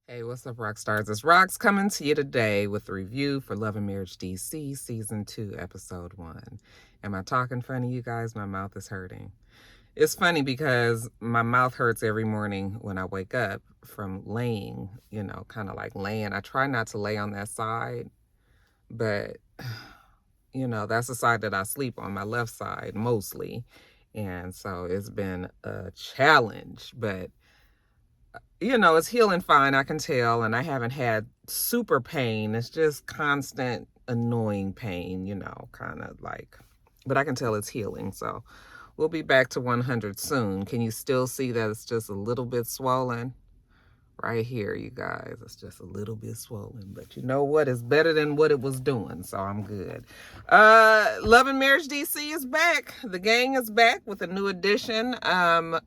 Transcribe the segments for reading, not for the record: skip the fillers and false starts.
Hey, what's up, Roxstars? It's Rox coming to you today with a review for Love and Marriage D.C. Season 2, Episode 1. Am I talking funny, you guys? My mouth is hurting. It's funny because my mouth hurts every morning when I wake up from laying, kind of like laying. I try not to lay on that side, but, that's the side that I sleep on, my left side mostly. And so it's been a challenge, but it's healing fine, I can tell, and I haven't had super pain. It's just constant annoying pain, kind of like, but I can tell it's healing. So we'll be back to 100 soon. Can you still see that it's just a little bit swollen? Right here, you guys, it's just a little bit swollen, but you know what? It's better than what it was doing, so I'm good. Love and Marriage DC is back. The gang is back with a new addition.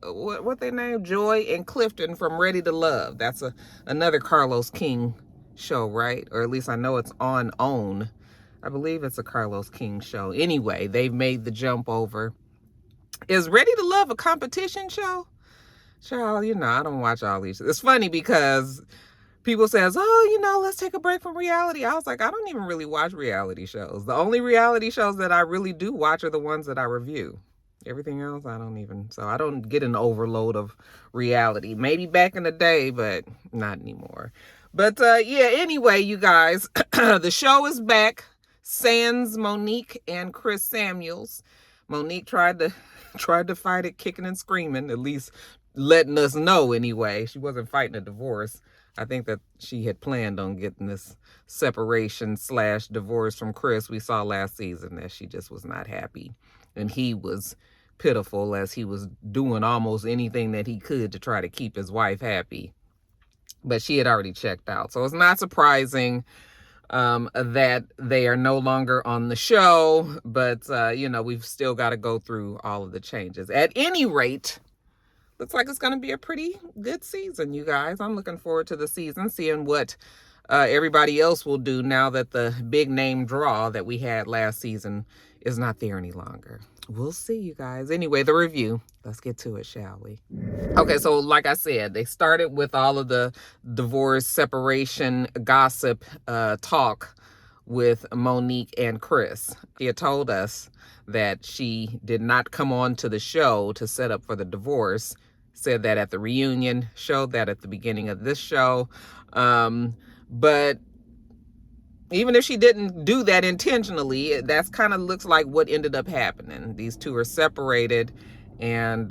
What they name? Joy and Clifton from Ready to Love. That's another Carlos King show, right? Or at least I know it's on OWN. I believe it's a Carlos King show. Anyway, they've made the jump over. Is Ready to Love a competition show? Child, I don't watch all these. It's funny because people says, oh, let's take a break from reality. I was like, I don't even really watch reality shows. The only reality shows that I really do watch are the ones that I review. Everything else, I don't get an overload of reality. Maybe back in the day, but not anymore. But yeah, anyway, you guys, the show is back. Sans Monique and Chris Samuels. Monique tried to fight it kicking and screaming, at least letting us know anyway. She wasn't fighting a divorce. I think that she had planned on getting this separation / divorce from Chris. We saw last season that she just was not happy. And he was pitiful as he was doing almost anything that he could to try to keep his wife happy. But she had already checked out. So it's not surprising that they are no longer on the show. But, we've still got to go through all of the changes. At any rate, looks like it's going to be a pretty good season, you guys. I'm looking forward to the season, seeing what everybody else will do now that the big name draw that we had last season is not there any longer. We'll see, you guys. Anyway, the review. Let's get to it, shall we? Okay, so like I said, they started with all of the divorce, separation, gossip talk with Monique and Chris. She had told us that she did not come on to the show to set up for the divorce. Said that at the reunion, showed that at the beginning of this show. But even if she didn't do that intentionally, that's kind of looks like what ended up happening. These two are separated and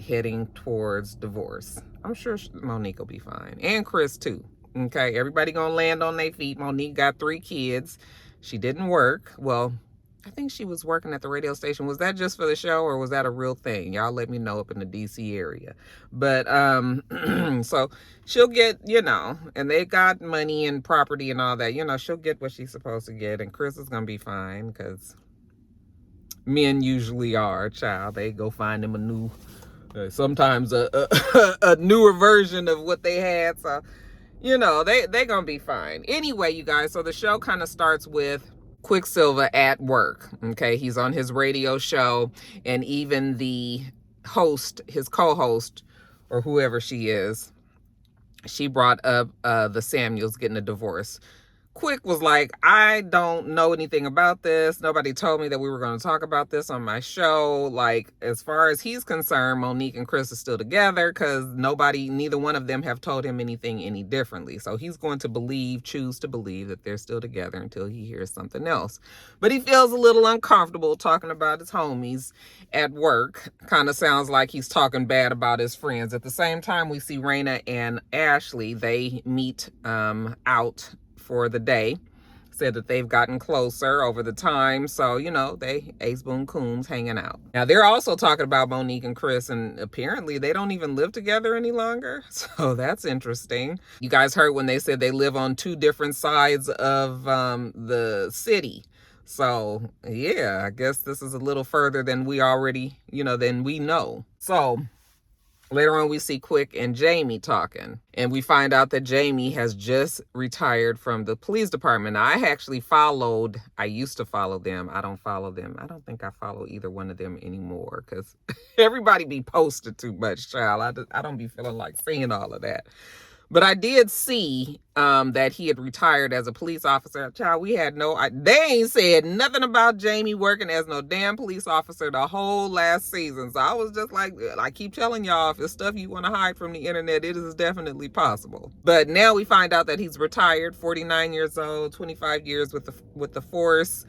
heading towards divorce. I'm sure Monique will be fine. And Chris too. Okay, everybody gonna land on their feet. Monique got 3 kids. She didn't work. Well, I think she was working at the radio station. Was that just for the show or was that a real thing? Y'all let me know up in the DC area. But so she'll get, and they got money and property and all that, she'll get what she's supposed to get. And Chris is going to be fine because men usually are, child. They go find them a new, sometimes a newer version of what they had. So, they're going to be fine. Anyway, you guys, so the show kind of starts with Quicksilver at work. Okay, he's on his radio show, and even the host, his co-host, or whoever she is, she brought up the Samuels getting a divorce. Quick was like, I don't know anything about this. Nobody told me that we were going to talk about this on my show. Like, as far as he's concerned, Monique and Chris are still together because neither one of them have told him anything any differently. So he's going to choose to believe that they're still together until he hears something else. But he feels a little uncomfortable talking about his homies at work. Kind of sounds like he's talking bad about his friends. At the same time, we see Raina and Ashley. They meet out for the day. Said that they've gotten closer over the time. So, they ace boom cooms hanging out. Now, they're also talking about Monique and Chris, and apparently they don't even live together any longer. So that's interesting. You guys heard when they said they live on 2 different sides of the city. So, yeah, I guess this is a little further than we already, than we know. So later on, we see Quick and Jamie talking, and we find out that Jamie has just retired from the police department. Now, I used to follow them. I don't follow them. I don't think I follow either one of them anymore because everybody be posted too much, child. I don't be feeling like seeing all of that. But I did see that he had retired as a police officer. Child, we had they ain't said nothing about Jamie working as no damn police officer the whole last season. So I was just like, I keep telling y'all, if it's stuff you want to hide from the internet, it is definitely possible. But now we find out that he's retired, 49 years old, 25 years with the force.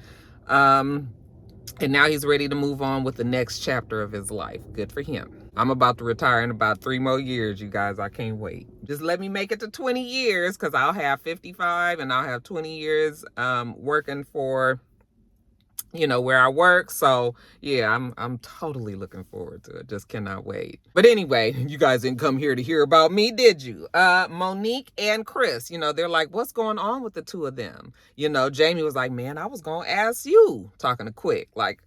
And now he's ready to move on with the next chapter of his life. Good for him. I'm about to retire in about 3 more years, you guys. I can't wait. Just let me make it to 20 years because I'll have 55 and I'll have 20 years working for, where I work. So yeah, I'm totally looking forward to it. Just cannot wait. But anyway, you guys didn't come here to hear about me, did you? Monique and Chris, they're like, what's going on with the two of them? Jamie was like, man, I was going to ask you, talking to Quick, like,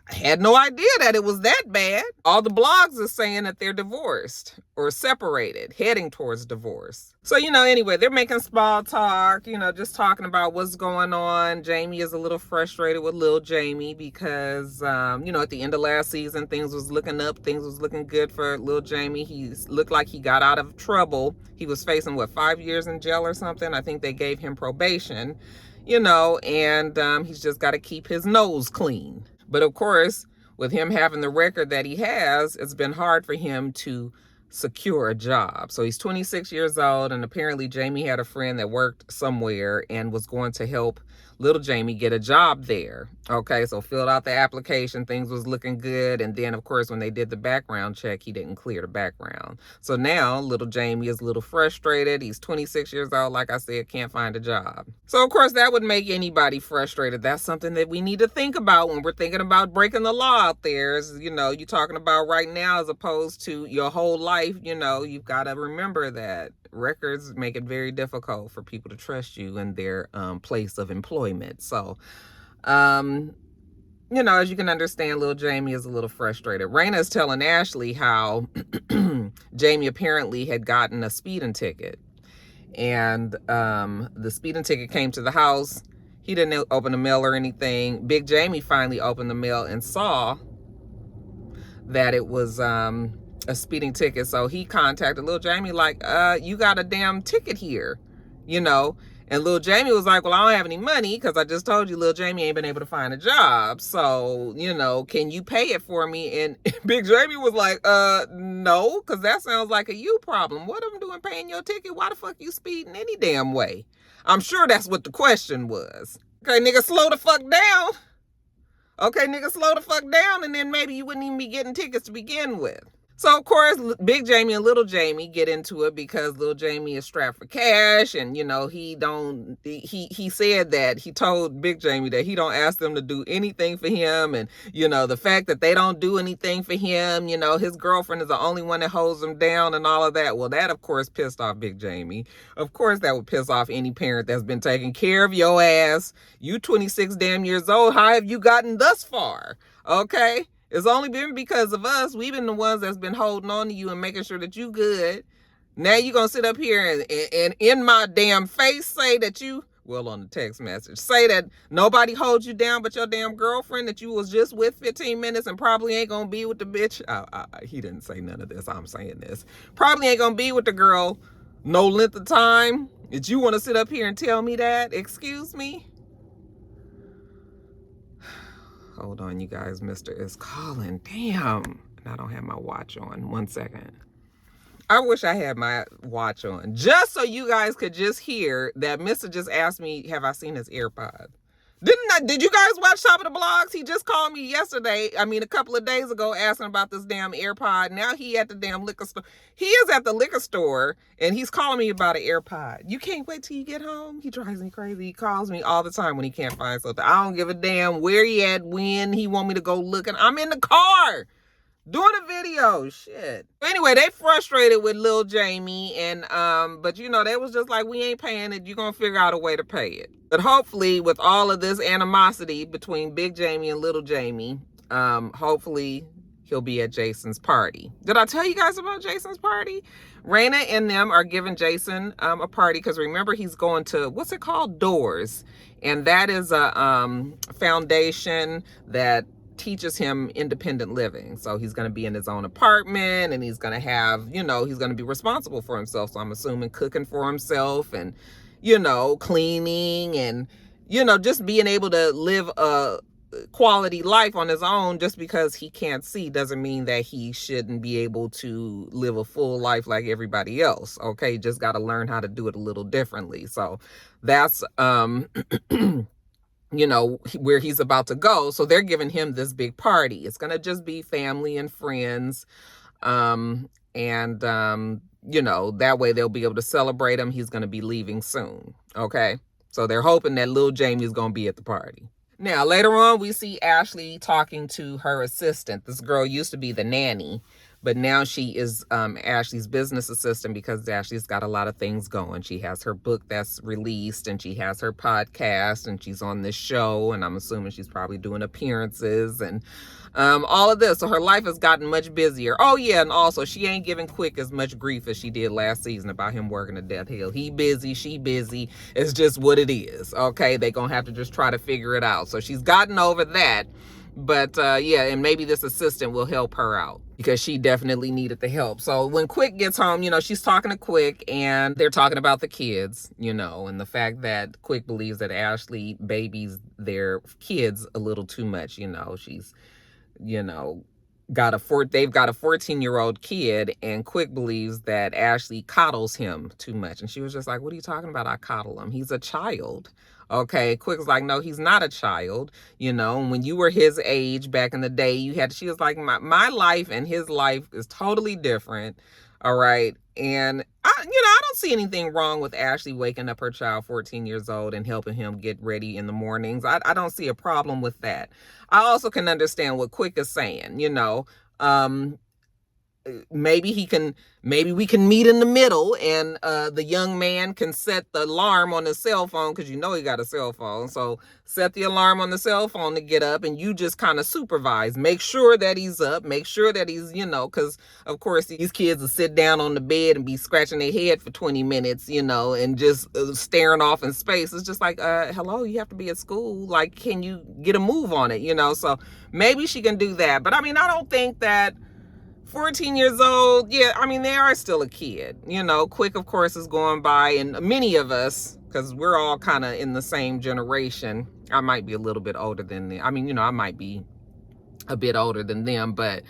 I had no idea that it was that bad. All the blogs are saying that they're divorced or separated, heading towards divorce. So, anyway, they're making small talk, just talking about what's going on. Jamie is a little frustrated with Lil Jamie because, at the end of last season, things was looking up. Things was looking good for Lil Jamie. He looked like he got out of trouble. He was facing, 5 years in jail or something? I think they gave him probation, and he's just got to keep his nose clean. But of course, with him having the record that he has, it's been hard for him to secure a job. So he's 26 years old, and apparently Jamie had a friend that worked somewhere and was going to help little Jamie get a job there. Okay, so filled out the application, things was looking good, and then of course when they did the background check, he didn't clear the background. So now little Jamie is a little frustrated. He's 26 years old, like I said, can't find a job. So of course that would make anybody frustrated. That's something that we need to think about when we're thinking about breaking the law out there. Is, you're talking about right now as opposed to your whole life. You've got to remember that records make it very difficult for people to trust you in their place of employment. So, as you can understand, little Jamie is a little frustrated. Raina is telling Ashley how Jamie apparently had gotten a speeding ticket. And the speeding ticket came to the house. He didn't open the mail or anything. Big Jamie finally opened the mail and saw that it was a speeding ticket. So he contacted little Jamie like, you got a damn ticket here, And little Jamie was like, well, I don't have any money because I just told you little Jamie ain't been able to find a job. So, can you pay it for me? And Big Jamie was like, no, because that sounds like a you problem. What am I doing paying your ticket? Why the fuck you speeding any damn way? I'm sure that's what the question was. Okay, nigga, slow the fuck down. Okay, nigga, slow the fuck down, and then maybe you wouldn't even be getting tickets to begin with. So, of course, Big Jamie and Little Jamie get into it because Little Jamie is strapped for cash. And, he said that he told Big Jamie that he don't ask them to do anything for him. And, the fact that they don't do anything for him, his girlfriend is the only one that holds him down and all of that. Well, that, of course, pissed off Big Jamie. Of course, that would piss off any parent that's been taking care of your ass. You 26 damn years old. How have you gotten thus far? Okay? It's only been because of us. We've been the ones that's been holding on to you and making sure that you good. Now you gonna sit up here and in my damn face say that you, on the text message, say that nobody holds you down but your damn girlfriend that you was just with 15 minutes and probably ain't gonna be with the bitch. He didn't say none of this. I'm saying this. Probably ain't gonna be with the girl no length of time. Did you want to sit up here and tell me that? Excuse me? Hold on, you guys. Mr. is calling. Damn. And I don't have my watch on. 1 second. I wish I had my watch on. Just so you guys could just hear that Mr. just asked me, have I seen his AirPod? Did you guys watch Top of the Blogs? He just called me a couple of days ago, asking about this damn AirPod. Now he at the damn liquor store. He is at the liquor store, and he's calling me about an AirPod. You can't wait till you get home? He drives me crazy. He calls me all the time when he can't find something. I don't give a damn where he at, when he want me to go looking. I'm in the car doing a video. Shit. Anyway, they frustrated with Lil Jamie, and but they was just like, we ain't paying it. You're gonna figure out a way to pay it. But hopefully, with all of this animosity between Big Jamie and Little Jamie, hopefully he'll be at Jason's party. Did I tell you guys about Jason's party? Raina and them are giving Jason a party because remember he's going to, what's it called? Doors. And that is a foundation that teaches him independent living. So he's going to be in his own apartment, and he's going to have, he's going to be responsible for himself. So I'm assuming cooking for himself, and, cleaning, and, just being able to live a quality life on his own. Just because he can't see doesn't mean that he shouldn't be able to live a full life like everybody else. Okay, just got to learn how to do it a little differently. So that's where he's about to go. So they're giving him this big party. It's gonna just be family and friends, that way they'll be able to celebrate him. He's gonna be leaving soon. Okay, so they're hoping that little Jamie's gonna be at the party. Now, later on, we see Ashley talking to her assistant. This girl used to be the nanny, but now she is Ashley's business assistant, because Ashley's got a lot of things going. She has her book that's released, and she has her podcast, and she's on this show, and I'm assuming she's probably doing appearances and all of this. So her life has gotten much busier. Oh yeah, and also she ain't giving Quick as much grief as she did last season about him working a death hill. He busy, she busy. It's just what it is. Okay, they gonna have to just try to figure it out. So she's gotten over that. But and maybe this assistant will help her out, because she definitely needed the help. So when Quick gets home, she's talking to Quick, and they're talking about the kids, and the fact that Quick believes that Ashley babies their kids a little too much. She's, they've got a 14-year-old kid, and Quick believes that Ashley coddles him too much. And she was just like, what are you talking about? I coddle him. He's a child. Okay, Quick's like, no, he's not a child. When you were his age back in the day, she was like, my life and his life is totally different. All right. And I don't see anything wrong with Ashley waking up her child, 14 years old, and helping him get ready in the mornings. I don't see a problem with that. I also can understand what Quick is saying. Maybe we can meet in the middle, and the young man can set the alarm on his cell phone, because he got a cell phone. So set the alarm on the cell phone to get up, and you just kind of supervise, make sure that he's up, make sure that he's, because of course these kids will sit down on the bed and be scratching their head for 20 minutes, and just staring off in space. It's just like, hello, you have to be at school. Like, can you get a move on it? So maybe she can do that. But I don't think that 14 years old, they are still a kid. Quick, of course, is going by, and many of us, because we're all kind of in the same generation. I might be a little bit older than them. I might be a bit older than them, but,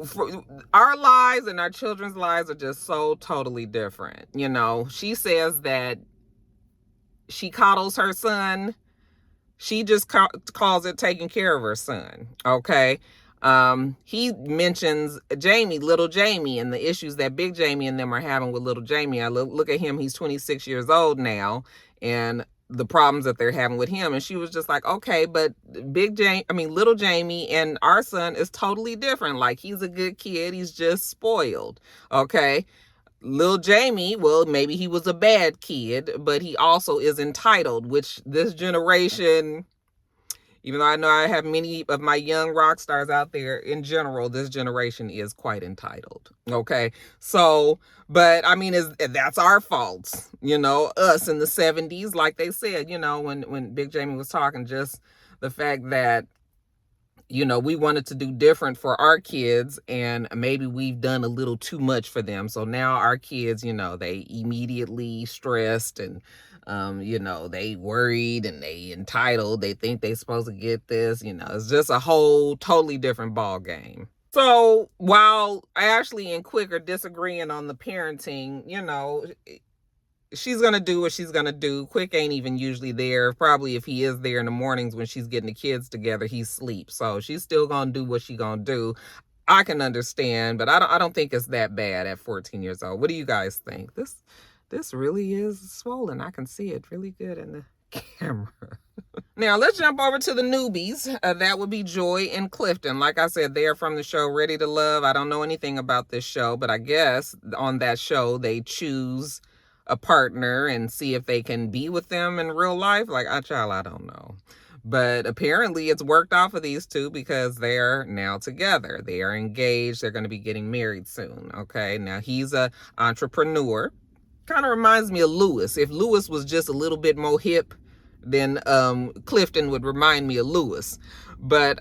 for our lives and our children's lives are just so totally different. She says that she coddles her son. She just calls it taking care of her son. Okay. He mentions little Jamie, and the issues that Big Jamie and them are having with little Jamie. I look at him, he's 26 years old now, and the problems that they're having with him. And she was just like, okay, but little Jamie and our son is totally different. Like, he's a good kid. He's just spoiled. Okay. Little Jamie, well, maybe he was a bad kid, but he also is entitled, which this generation, even though I know I have many of my young rock stars out there, in general, this generation is quite entitled. Okay. So, but that's our fault, us in the 70s, like they said, when Big Jamie was talking, just the fact that, we wanted to do different for our kids, and maybe we've done a little too much for them. So now our kids, they immediately stressed, and they worried, and they entitled. They think they supposed to get this. It's just a whole totally different ball game. So while Ashley and Quick are disagreeing on the parenting, she's going to do what she's going to do. Quick ain't even usually there. Probably if he is there in the mornings when she's getting the kids together, he sleeps. So she's still going to do what she's going to do. I can understand, but I don't think it's that bad at 14 years old. What do you guys think? This really is swollen. I can see it really good in the camera. Now, let's jump over to the newbies. That would be Joy and Clifton. Like I said, they are from the show Ready to Love. I don't know anything about this show, but I guess on that show, they choose a partner and see if they can be with them in real life. Like, I don't know. But apparently it's worked out for these two, because they're now together. They are engaged. They're going to be getting married soon. Okay. Now, he's a entrepreneur. Kind of reminds me of Lewis. If Lewis was just a little bit more hip, then Clifton would remind me of Lewis. But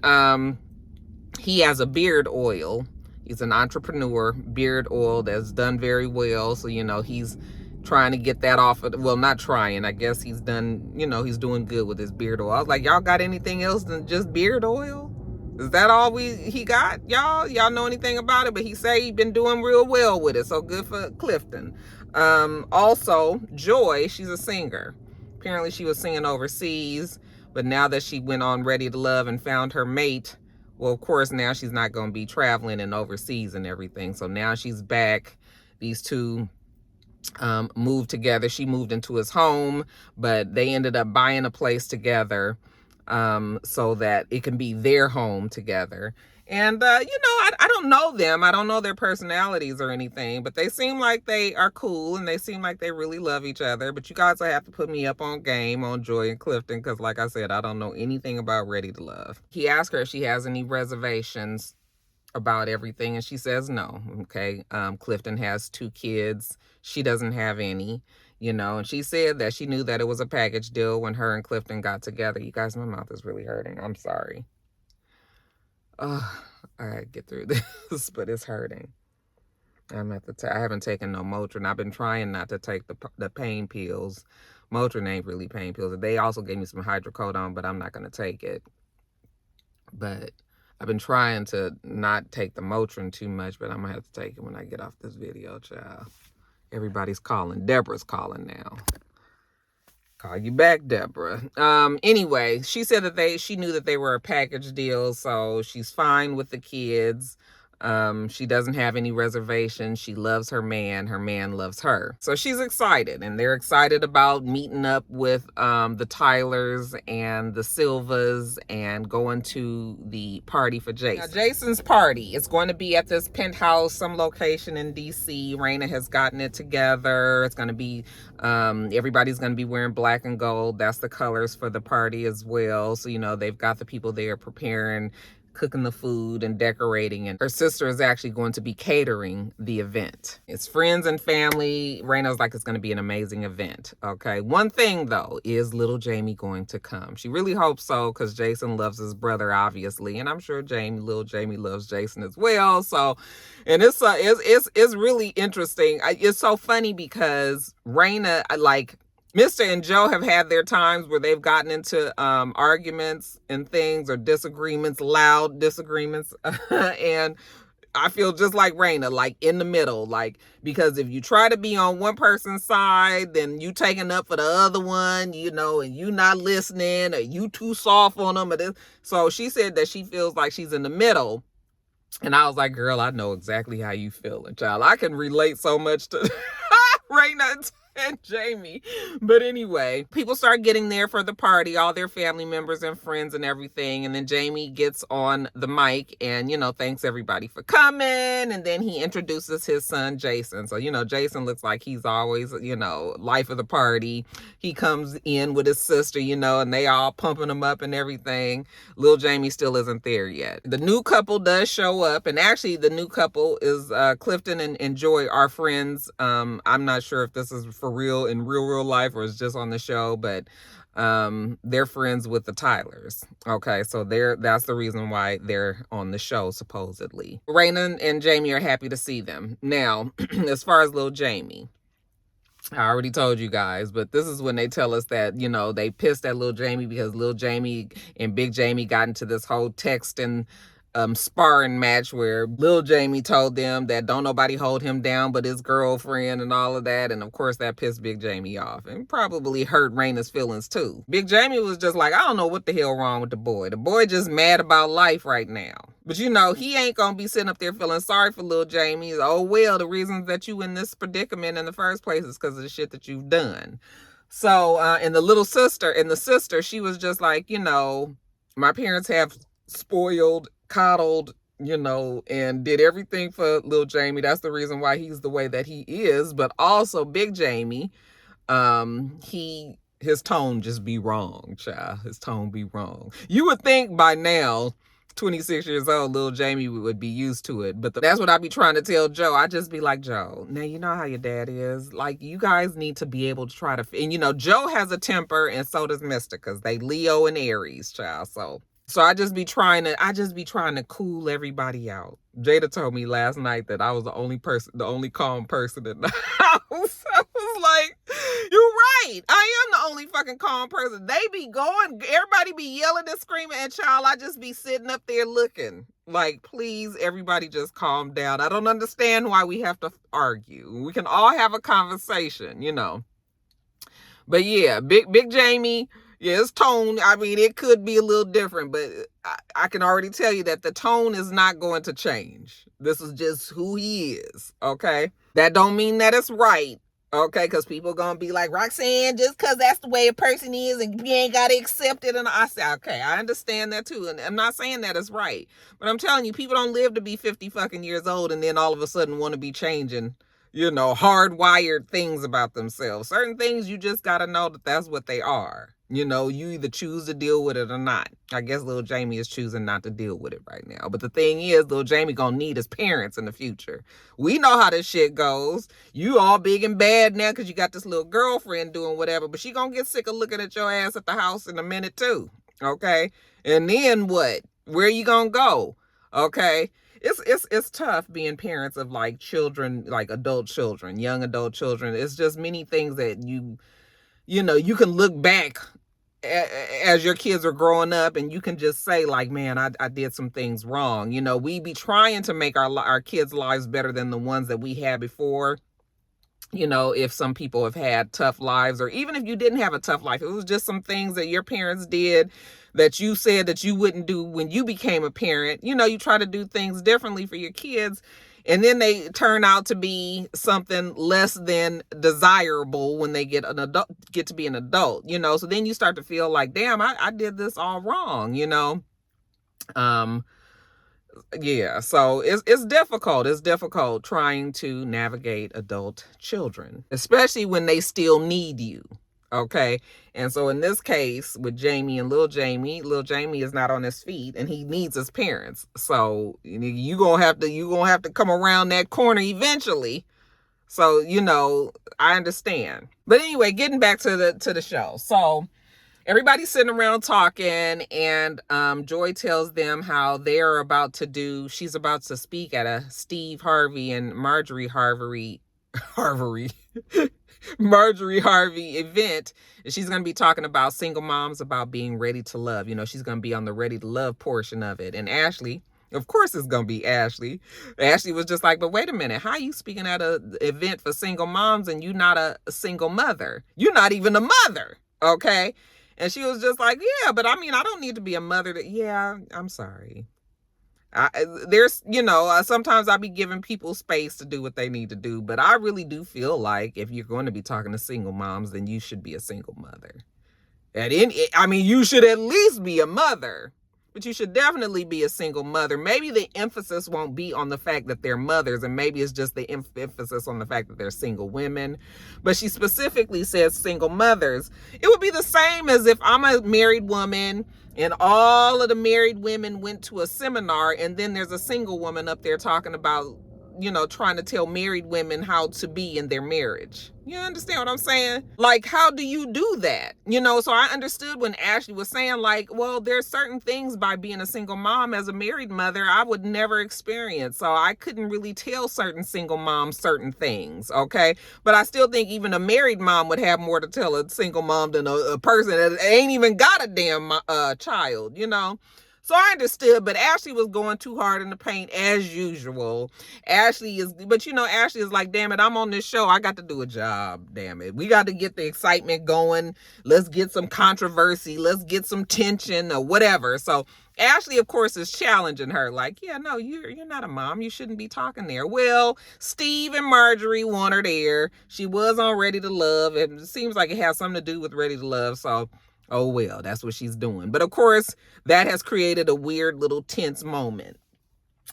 he has a beard oil. He's an entrepreneur, beard oil that's done very well. So, he's trying to get that off of, well, not trying, I guess he's done, he's doing good with his beard oil. I was like, y'all got anything else than just beard oil? Is that all he got? Y'all know anything about it? But he say he been doing real well with it, so good for Clifton. Also, Joy, she's a singer. Apparently she was singing overseas, but now that she went on Ready to Love and found her mate, well, of course, now she's not going to be traveling and overseas and everything. So now she's back. These two moved together. She moved into his home, but they ended up buying a place together so that it can be their home together. And, I don't know them. I don't know their personalities or anything, but they seem like they are cool and they seem like they really love each other. But you guys will have to put me up on game on Joy and Clifton because, like I said, I don't know anything about Ready to Love. He asked her if she has any reservations about everything, and she says no. Okay. Clifton has 2 kids. She doesn't have any, and she said that she knew that it was a package deal when her and Clifton got together. You guys, my mouth is really hurting. I'm sorry. I gotta get through this, but it's hurting. I haven't taken no Motrin. I've been trying not to take the pain pills. Motrin ain't really pain pills. They also gave me some hydrocodone, but I'm not gonna take it. But I've been trying to not take the Motrin too much, but I'm gonna have to take it when I get off this video, child. Everybody's calling. Deborah's calling now. Call you back, Deborah. Anyway, she said that she knew that they were a package deal, so she's fine with the kids. She doesn't have any reservations. She loves her man. Her man loves her. So she's excited, and they're excited about meeting up with the Tylers and the Silvas and going to the party for Jason. Now, Jason's party is going to be at this penthouse, some location in D.C. Raina has gotten it together. It's going to be, everybody's going to be wearing black and gold. That's the colors for the party as well. So, they've got the people there preparing, cooking the food and decorating, and her sister is actually going to be catering the event. It's friends and family. Raina's like, it's going to be an amazing event. Okay. One thing though, is little Jamie going to come? She really hopes so, because Jason loves his brother, obviously, and I'm sure little Jamie loves Jason as well. So, and it's really interesting. It's so funny because Raina, Mr. and Joe have had their times where they've gotten into arguments and things, or disagreements, loud disagreements. And I feel just like Raina, like in the middle, because if you try to be on one person's side, then you taking up for the other one, and you not listening, or you too soft on them. So she said that she feels like she's in the middle. And I was like, girl, I know exactly how you feeling, child. I can relate so much to Raina and Jamie. But anyway, people start getting there for the party, all their family members and friends and everything. And then Jamie gets on the mic and, thanks everybody for coming. And then he introduces his son, Jason. So, Jason looks like he's always, life of the party. He comes in with his sister, and they all pumping him up and everything. Little Jamie still isn't there yet. The new couple does show up. And actually, the new couple is Clifton and Joy are friends. I'm not sure if this is for real in real life or it's just on the show, but they're friends with the Tylers. Okay, so that's the reason why they're on the show, supposedly. Raina and Jamie are happy to see them. Now, as far as little Jamie, I already told you guys, but this is when they tell us that, they pissed at little Jamie because little Jamie and Big Jamie got into this whole texting sparring match where little Jamie told them that don't nobody hold him down but his girlfriend and all of that. And of course that pissed Big Jamie off and probably hurt Raina's feelings too. Big Jamie was just like, I don't know what the hell wrong with the boy. The boy just mad about life right now. But he ain't gonna be sitting up there feeling sorry for little Jamie. Oh well, the reasons that you in this predicament in the first place is because of the shit that you've done. So and the sister, she was just like, my parents have spoiled, coddled, and did everything for little Jamie. That's the reason why he's the way that he is. But also Big Jamie, his tone just be wrong, child. His tone be wrong. You would think by now 26 years old, little Jamie would be used to it. But that's what I be trying to tell Joe. I just be like, Joe, now you know how your dad is. Like, you guys need to be able to try to, and you know, Joe has a temper and so does Mister, because they Leo and Aries, child. So I just be trying to cool everybody out. Jada told me last night that I was the only calm person in the house. I was like, you're right. I am the only fucking calm person. They be going, everybody be yelling and screaming, and child, I just be sitting up there looking. Like, please, everybody just calm down. I don't understand why we have to argue. We can all have a conversation, you know. But yeah, Big Jamie, yeah, his tone, I mean, it could be a little different, but I can already tell you that the tone is not going to change. This is just who he is, okay? That don't mean that it's right, okay? Because people going to be like, Roxanne, just because that's the way a person is and you ain't got to accept it. And I say, okay, I understand that too. And I'm not saying that it's right. But I'm telling you, people don't live to be 50 fucking years old and then all of a sudden want to be changing, you know, hardwired things about themselves. Certain things you just got to know that that's what they are. You know, you either choose to deal with it or not. I guess little Jamie is choosing not to deal with it right now. But the thing is, little Jamie gonna need his parents in the future. We know how this shit goes. You all big and bad now because you got this little girlfriend doing whatever, but she gonna get sick of looking at your ass at the house in a minute too. Okay? And then what? Where you gonna go? Okay? It's tough being parents of like children, like adult children, young adult children. It's just many things that you know, you can look back as your kids are growing up and you can just say like, man, I did some things wrong. You know, we be trying to make our kids' lives better than the ones that we had before. You know, if some people have had tough lives, or even if you didn't have a tough life, it was just some things that your parents did that you said that you wouldn't do when you became a parent. You know, you try to do things differently for your kids, and then they turn out to be something less than desirable when they get to be an adult, you know. So then you start to feel like, damn, I did this all wrong, you know. Yeah, so it's difficult. It's difficult trying to navigate adult children, especially when they still need you. Okay. And so in this case with Jamie and little Jamie is not on his feet and he needs his parents. So you gonna have to come around that corner eventually. So, you know, I understand. But anyway, getting back to the show. So everybody's sitting around talking, and Joy tells them how she's about to speak at a Steve Harvey and Marjorie Harvey Marjorie Harvey event. And she's going to be talking about single moms, about being ready to love. You know, she's going to be on the ready to love portion of it. And Ashley, of course it's going to be Ashley. Ashley was just like, but wait a minute, how are you speaking at an event for single moms and you're not a single mother? You're not even a mother, okay? And she was just like, yeah, but I mean, I don't need to be a mother yeah, I'm sorry. There's, you know, sometimes I be giving people space to do what they need to do, but I really do feel like if you're going to be talking to single moms, then you should be a single mother. I mean, you should at least be a mother, but you should definitely be a single mother. Maybe the emphasis won't be on the fact that they're mothers, and maybe it's just the emphasis on the fact that they're single women. But she specifically says single mothers. It would be the same as if I'm a married woman and all of the married women went to a seminar, and then there's a single woman up there talking about, you know, trying to tell married women how to be in their marriage. You understand what I'm saying? Like, how do you do that? You know, so I understood when Ashley was saying like, well, there's certain things by being a single mom as a married mother I would never experience. So I couldn't really tell certain single moms certain things, okay? But I still think even a married mom would have more to tell a single mom than a person that ain't even got a damn child, you know? So I understood, but Ashley was going too hard in the paint as usual. Ashley is like, damn it, I'm on this show. I got to do a job, damn it. We got to get the excitement going. Let's get some controversy. Let's get some tension or whatever. So Ashley, of course, is challenging her like, yeah, no, you're not a mom. You shouldn't be talking there. Well, Steve and Marjorie want her there. She was on Ready to Love. It seems like it has something to do with Ready to Love. So oh, well, that's what she's doing. But of course, that has created a weird little tense moment.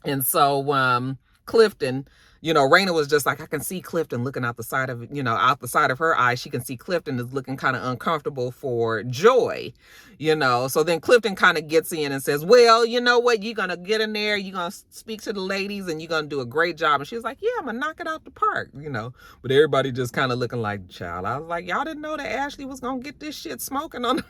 And so Clifton, Raina was just like, I can see Clifton looking out the side of, out the side of her eye. She can see Clifton is looking kind of uncomfortable for Joy, So then Clifton kind of gets in and says, well, you know what? You're going to get in there. You're going to speak to the ladies and you're going to do a great job. And she was like, yeah, I'm going to knock it out the park, But everybody just kind of looking like, child. I was like, y'all didn't know that Ashley was going to get this shit smoking on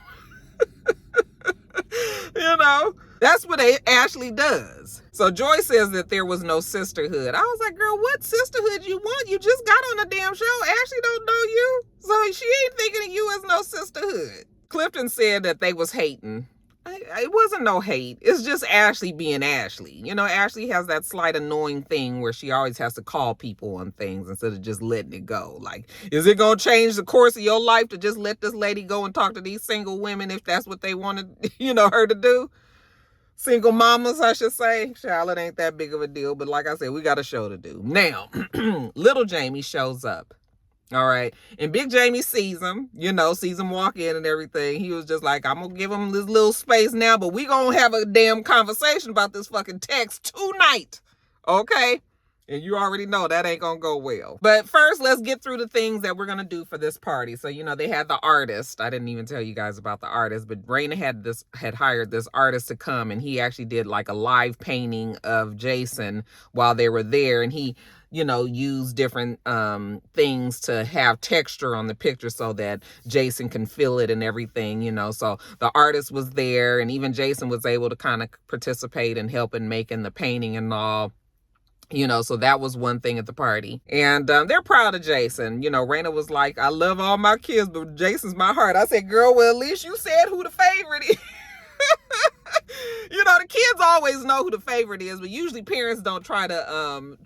That's what Ashley does. So Joy says that there was no sisterhood. I was like, girl, what sisterhood you want? You just got on the damn show. Ashley don't know you. So she ain't thinking of you as no sisterhood. Clifton said that they was hating. It wasn't no hate. It's just Ashley being Ashley. Ashley has that slight annoying thing where she always has to call people on things instead of just letting it go. Like, is it going to change the course of your life to just let this lady go and talk to these single women if that's what they wanted, her to do? Single mamas, I should say. Child, it ain't that big of a deal. But like I said, we got a show to do. Now, little Jamie shows up. All right. And Big Jamie sees him, sees him walk in and everything. He was just like, I'm going to give him this little space now, but we going to have a damn conversation about this fucking text tonight. Okay? And you already know that ain't going to go well. But first, let's get through the things that we're going to do for this party. So, they had the artist. I didn't even tell you guys about the artist, but Raina had hired this artist to come, and he actually did like a live painting of Jason while they were there. And he, use different things to have texture on the picture so that Jason can feel it and everything, So the artist was there, and even Jason was able to kind of participate and help in making the painting and all. So that was one thing at the party. And they're proud of Jason. Raina was like, I love all my kids, but Jason's my heart. I said, girl, well, at least you said who the favorite is. The kids always know who the favorite is, but usually parents don't try to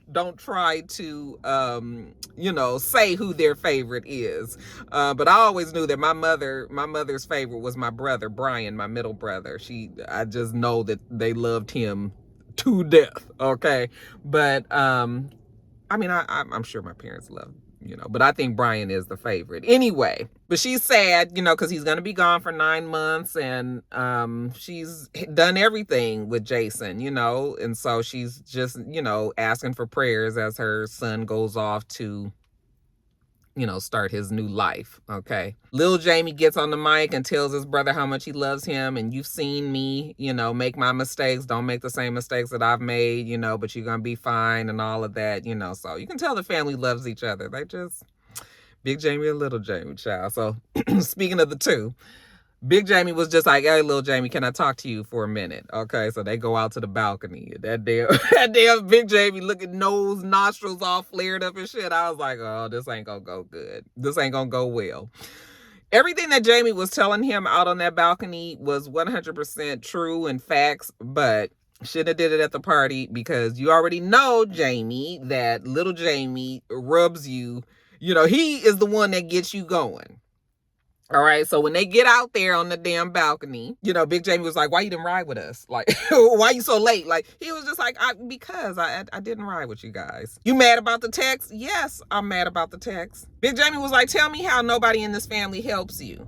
say who their favorite is. But I always knew that my mother's favorite was my brother, Brian, my middle brother. I just know that they loved him to death. Okay. But, I'm sure my parents love, but I think Brian is the favorite anyway. But she's sad, because he's going to be gone for 9 months, and she's done everything with Jason, and so she's just, asking for prayers as her son goes off to, start his new life. Okay. Lil Jamie gets on the mic and tells his brother how much he loves him. And you've seen me, make my mistakes. Don't make the same mistakes that I've made, but you're going to be fine and all of that, So you can tell the family loves each other. They just, Big Jamie and Little Jamie, child. So speaking of the two, Big Jamie was just like, hey, Little Jamie, can I talk to you for a minute? Okay, so they go out to the balcony. That damn Big Jamie looking nose, nostrils all flared up and shit. I was like, oh, this ain't gonna go good. This ain't gonna go well. Everything that Jamie was telling him out on that balcony was 100% true and facts, but shouldn't have did it at the party because you already know, Jamie, that Little Jamie rubs you. He is the one that gets you going. All right. So when they get out there on the damn balcony, Big Jamie was like, why you didn't ride with us? Like, why you so late? Like, he was just like, because I didn't ride with you guys. You mad about the text? Yes, I'm mad about the text. Big Jamie was like, tell me how nobody in this family helps you.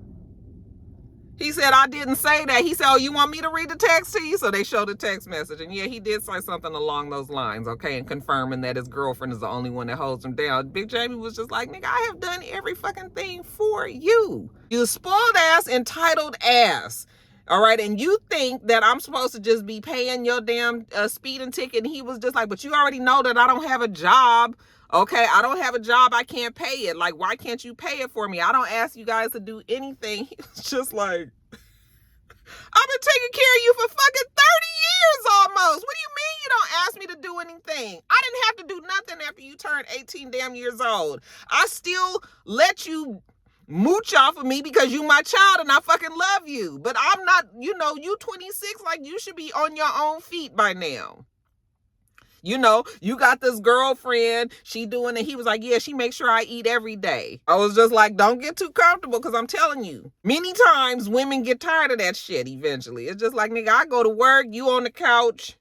He said, I didn't say that. He said, oh, you want me to read the text to you? So they showed the text message. And yeah, he did say something along those lines, okay, and confirming that his girlfriend is the only one that holds him down. Big Jamie was just like, nigga, I have done every fucking thing for you. You spoiled ass, entitled ass. All right, and you think that I'm supposed to just be paying your damn speeding ticket? And he was just like, but you already know that I don't have a job. Okay, I don't have a job. I can't pay it. Like, why can't you pay it for me? I don't ask you guys to do anything. He was just like, I've been taking care of you for fucking 30 years almost. What do you mean you don't ask me to do anything? I didn't have to do nothing after you turned 18 damn years old. I still let you mooch off of me because you my child and I fucking love you. But I'm not, you 26, like you should be on your own feet by now. You got this girlfriend, she doing it. He was like, yeah, she makes sure I eat every day. I was just like, don't get too comfortable because I'm telling you, many times women get tired of that shit eventually. It's just like, nigga, I go to work, you on the couch.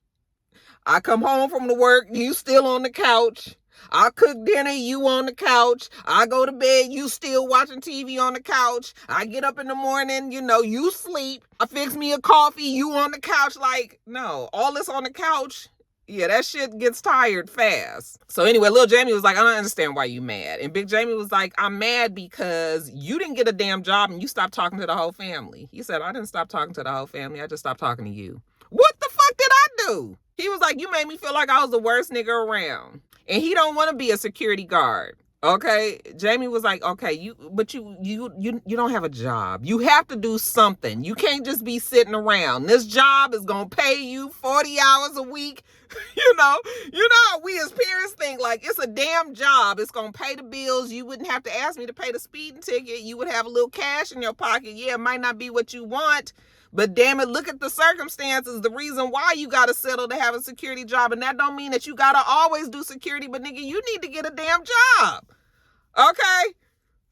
I come home from the work, you still on the couch. I cook dinner, you on the couch. I go to bed, you still watching TV on the couch. I get up in the morning, you sleep. I fix me a coffee, you on the couch. Like, no, all this on the couch Yeah, that shit gets tired fast. So anyway, little Jamie was like, I don't understand why you mad. And Big Jamie was like, I'm mad because you didn't get a damn job and you stopped talking to the whole family. He said, I didn't stop talking to the whole family. I just stopped talking to you. What the fuck did I do? He was like, you made me feel like I was the worst nigga around. And he don't want to be a security guard. Okay, Jamie was like, okay, you don't have a job. You have to do something. You can't just be sitting around. This job is gonna pay you 40 hours a week. You know how we as parents think, like, it's a damn job. It's gonna pay the bills. You wouldn't have to ask me to pay the speeding ticket. You would have a little cash in your pocket. Yeah, it might not be what you want, but damn it, look at the circumstances, the reason why you gotta settle to have a security job. And that don't mean that you gotta always do security, but nigga, you need to get a damn job. Okay?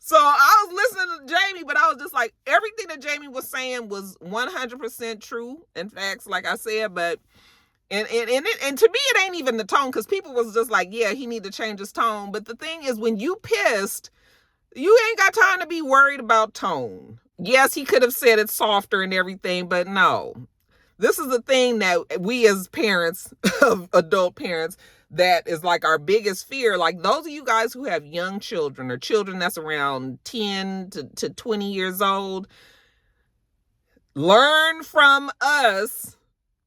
So I was listening to Jamie, but I was just like, everything that Jamie was saying was 100% true and facts, like I said, but and to me it ain't even the tone, because people was just like, yeah, he need to change his tone. But the thing is, when you pissed, you ain't got time to be worried about tone. Yes, he could have said it softer and everything, but no. This is the thing that we as parents, adult parents, that is like our biggest fear. Like those of you guys who have young children or children that's around 10 to 20 years old, learn from us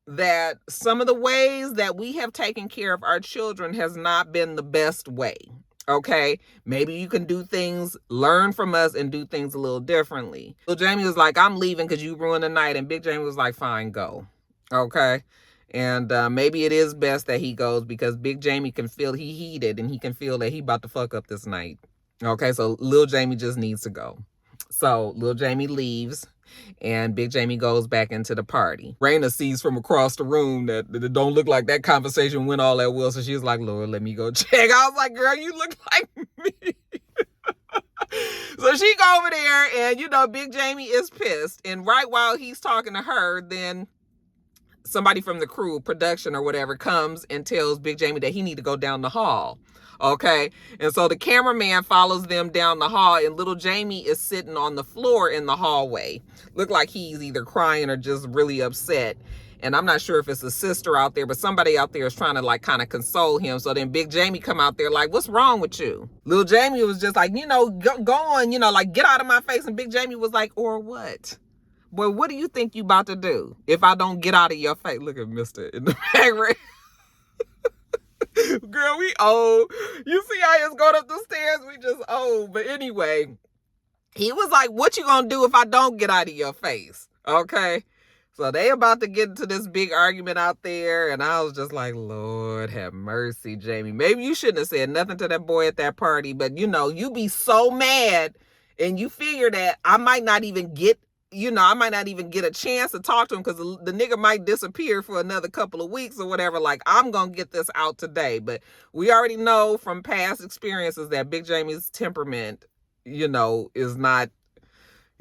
that some of the ways that we have taken care of our children has not been the best way. Okay, maybe you can do things, learn from us and do things a little differently. So Jamie was like, I'm leaving because you ruined the night. And Big Jamie was like, fine, go. Okay. And maybe it is best that he goes, because Big Jamie can feel he heated and he can feel that he about to fuck up this night. Okay, so Lil Jamie just needs to go. So Lil Jamie leaves and Big Jamie goes back into the party. Raina sees from across the room that it don't look like that conversation went all that well. So she's like, Lord, let me go check. I was like, girl, you look like me. So she go over there and, Big Jamie is pissed. And right while he's talking to her, then somebody from the crew, production or whatever, comes and tells Big Jamie that he need to go down the hall. Okay. And so the cameraman follows them down the hall, and little Jamie is sitting on the floor in the hallway. Look like he's either crying or just really upset. And I'm not sure if it's a sister out there, but somebody out there is trying to like kind of console him. So then Big Jamie come out there like, what's wrong with you? Little Jamie was just like, go on, like, get out of my face. And Big Jamie was like, or what? Boy, what do you think you about to do if I don't get out of your face? Look at Mr. in the background. Girl, we old. You see how it's going up the stairs? We just old. But anyway, he was like, what you gonna do if I don't get out of your face? Okay. So they about to get into this big argument out there. And I was just like, Lord have mercy, Jamie. Maybe you shouldn't have said nothing to that boy at that party. But you be so mad and you figure that I might not even get a chance to talk to him, because the nigga might disappear for another couple of weeks or whatever. Like, I'm going to get this out today. But we already know from past experiences that Big Jamie's temperament, is not,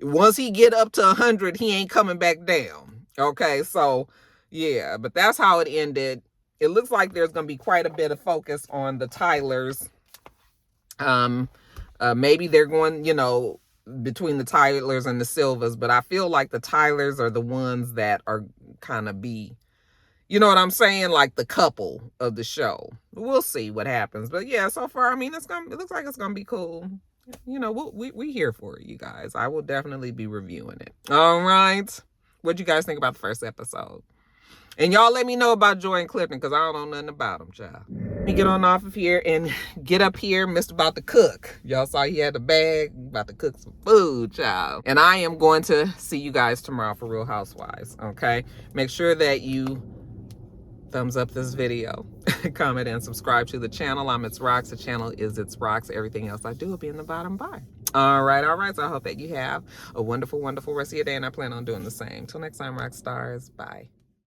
once he get up to 100, he ain't coming back down. Okay, so yeah, but that's how it ended. It looks like there's going to be quite a bit of focus on the Tylers. Maybe they're going, between the Tylers and the Silvas, but I feel like the Tylers are the ones that are kind of you know what I'm saying, like the couple of the show. We'll see what happens, but yeah, so far, it looks like it's gonna be cool. We here for it, you guys. I will definitely be reviewing it. All right, what you guys think about the first episode? And y'all let me know about Joy and Clifton, because I don't know nothing about them, child. Let me get on off of here and get up here. Mr. about to cook. Y'all saw he had the bag. About to cook some food, child. And I am going to see you guys tomorrow for Real Housewives, okay? Make sure that you thumbs up this video, comment, and subscribe to the channel. I'm itsrox. The channel is itsrox. Everything else I do will be in the bottom bar. All right. So I hope that you have a wonderful, wonderful rest of your day, and I plan on doing the same. Till next time, rock stars. Bye.